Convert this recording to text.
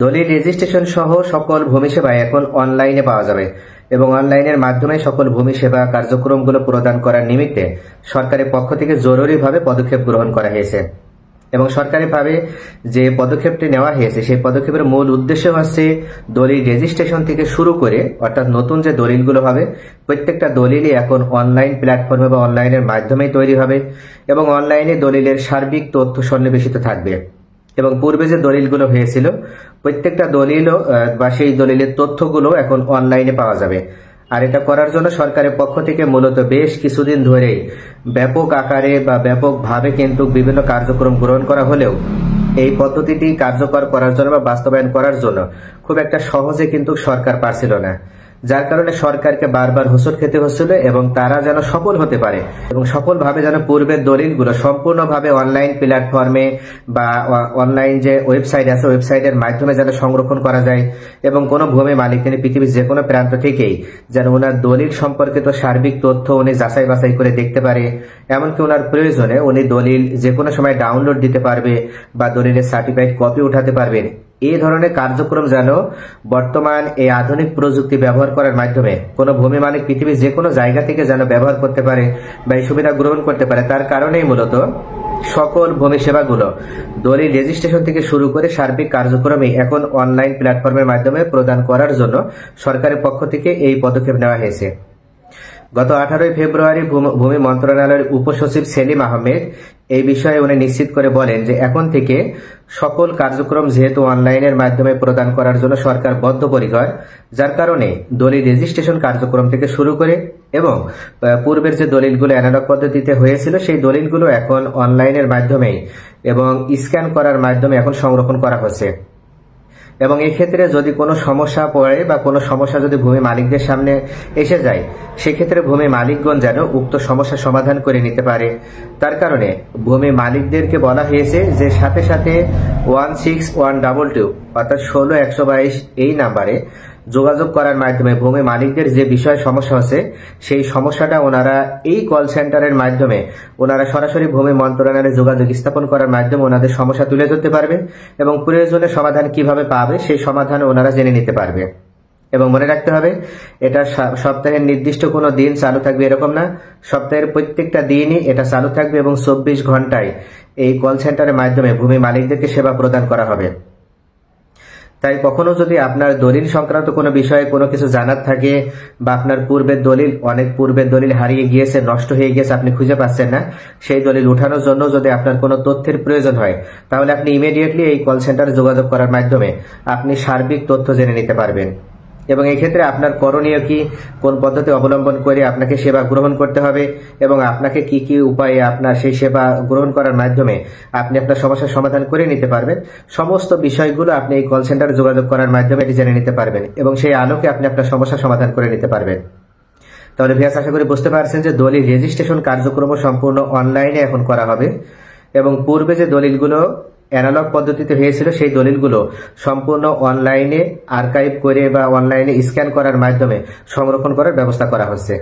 দলিল রেজিস্ট্রেশন সহ সকল ভূমি সেবা এখন অনলাইনে পাওয়া যাবে এবং অনলাইনের মাধ্যমে সকল ভূমি সেবা কার্যক্রমগুলো প্রদান করার নিমিত্তে সরকারের পক্ষ থেকে জরুরিভাবে পদক্ষেপ গ্রহণ করা হয়েছে। এবং সরকারিভাবে যে পদক্ষেপটি নেওয়া হয়েছে সেই পদক্ষেপের মূল উদ্দেশ্য হচ্ছে দলিল রেজিস্ট্রেশন থেকে শুরু করে অর্থাৎ নতুন যে দলিলগুলো হবে প্রত্যেকটা দলিলই এখন অনলাইন প্ল্যাটফর্মে বা অনলাইনের মাধ্যমেই তৈরি হবে এবং অনলাইনে দলিলের সার্বিক তথ্য সন্নিবেশিত থাকবে। এবং পূর্বে যে দলিলগুলো হয়েছিল প্রত্যেকটা দলিলও বা সেই দলিলের তথ্যগুলো এখন অনলাইনে পাওয়া যাবে। আর এটা করার জন্য সরকারের পক্ষ থেকে মূলত বেশ কিছুদিন ধরেই ব্যাপক আকারে বা ব্যাপকভাবে কিন্তু বিভিন্ন কার্যক্রম গ্রহণ করা হলেও এই পদ্ধতিটি কার্যকর করার জন্য বা বাস্তবায়ন করার জন্য খুব একটা সহজে কিন্তু সরকার পারছিল না, যার কারণে সরকারকে বারবার হোঁচট খেতে হচ্ছিল এবং তারা যেন সফল হতে পারে এবং সফলভাবে যেন পূর্বের দলিলগুলো সম্পূর্ণভাবে অনলাইন প্ল্যাটফর্মে বা অনলাইন যে ওয়েবসাইট আছে ওয়েবসাইটের মাধ্যমে যেন সংরক্ষণ করা যায় এবং কোনো ভূমি মালিক তিনি পৃথিবীর যে কোনো প্রান্ত থেকেই যেন ওনার দলিল সম্পর্কিত সার্বিক তথ্য উনি যাচাই বাছাই করে দেখতে পারে, এমনকি ওনার প্রয়োজনে উনি দলিল যে কোনো সময় ডাউনলোড দিতে পারবে বা দলিলের সার্টিফাইড কপি উঠাতে পারবেন। এই ধরনের কার্যক্রম যেন বর্তমান এই আধুনিক প্রযুক্তি ব্যবহার করার মাধ্যমে কোনো ভূমি মালিক পৃথিবীর যে কোনো জায়গা থেকে যেন ব্যবহার করতে পারে বা এই সুবিধা গ্রহণ করতে পারে, তার কারণেই মূলত সকল ভূমি সেবাগুলো দলিল রেজিস্ট্রেশন থেকে শুরু করে সার্বিক কার্যক্রমে এখন অনলাইন প্ল্যাটফর্মের মাধ্যমে প্রদান করার জন্য সরকারের পক্ষ থেকে এই পদক্ষেপ নেওয়া হয়েছে। গত 18 ফেব্রুয়ারি ভূমি মন্ত্রণালয়ের উপসচিব সেলিম আহমেদ এই বিষয়ে উনি নিশ্চিত করে বলেন যে এখন থেকে সকল কার্যক্রম যেহেতু অনলাইনের মাধ্যমে প্রদান করার জন্য সরকার বদ্ধপরিকর, যার কারণে দলিল রেজিস্ট্রেশন কার্যক্রম থেকে শুরু করে এবং পূর্বের যে দলিলগুলো অ্যানালগ পদ্ধতিতে হয়েছিল সেই দলিলগুলো এখন অনলাইনের মাধ্যমে এবং স্ক্যান করার মাধ্যমে এখন সংরক্ষণ করা হচ্ছে। এবং এই ক্ষেত্রে যদি কোনো সমস্যা পড়ে বা কোনো সমস্যা যদি ভূমি মালিকদের সামনে এসে যায় সেক্ষেত্রে ভূমি মালিকগণ যেন উক্ত সমস্যা সমাধান করে নিতে পারে, তার কারণে ভূমি মালিকদেরকে বলা হয়েছে যে সাথে সাথে 16122 অর্থাৎ 16122 এই নাম্বারে যোগাযোগ করার মাধ্যমে ভূমি মালিকদের যে বিষয় সমস্যা হচ্ছে সেই সমস্যাটা ওনারা এই কল সেন্টারের মাধ্যমে ওনারা সরাসরি ভূমি মন্ত্রণালয়ে যোগাযোগ স্থাপন করার মাধ্যমে ওনাদের সমস্যা তুলে ধরতে পারবে এবং প্রয়োজনে সমাধান কিভাবে পাবে সেই সমাধান ওনারা জেনে নিতে পারবে। এবং মনে রাখতে হবে এটা সপ্তাহের নির্দিষ্ট কোনো দিন চালু থাকবে এরকম না, সপ্তাহের প্রত্যেকটা দিনই এটা চালু থাকবে এবং 24 ঘন্টায় এই কল সেন্টারের মাধ্যমে ভূমি মালিকদেরকে সেবা প্রদান করা হবে। তাই কখনো যদি আপনার দলিল সংক্রান্ত কোনো বিষয়ে কোনো কিছু জানার থাকে বা আপনার অনেক পূর্বের দলিল হারিয়ে গিয়েছে, নষ্ট হয়ে গিয়েছে, আপনি খুঁজে পাচ্ছেন না, সেই দলিল উঠানোর জন্য যদি আপনার কোনো তথ্যের প্রয়োজন হয় তাহলে আপনি ইমিডিয়েটলি এই কল সেন্টারে যোগাযোগ করার মাধ্যমে আপনি সার্বিক তথ্য জেনে নিতে পারবেন। এবং এই ক্ষেত্রে আপনার করণীয় কি, কোন পদ্ধতি অবলম্বন করে আপনাকে সেবা গ্রহণ করতে হবে এবং আপনাকে কি কি উপায়ে আপনার সেই সেবা গ্রহণ করার মাধ্যমে আপনি আপনার সমস্যার সমাধান করে নিতে পারবেন, সমস্ত বিষয়গুলো আপনি এই কল সেন্টারে যোগাযোগ করার মাধ্যমে এটি জেনে নিতে পারবেন এবং সেই আলোকে আপনি আপনার সমস্যার সমাধান করে নিতে পারবেন। তাহলে ভিউয়ার্স, আশা করি বুঝতে পারছেন যে দলিল রেজিস্ট্রেশন কার্যক্রম সম্পূর্ণ অনলাইনে এখন করা হবে এবং পূর্বে যে দলিলগুলো অ্যানালগ পদ্ধতিতে হয়েছিল সেই দলিলগুলো সম্পূর্ণ অনলাইনে আর্কাইভ করে বা অনলাইনে স্ক্যান করার মাধ্যমে সংরক্ষণ করার ব্যবস্থা করা হচ্ছে।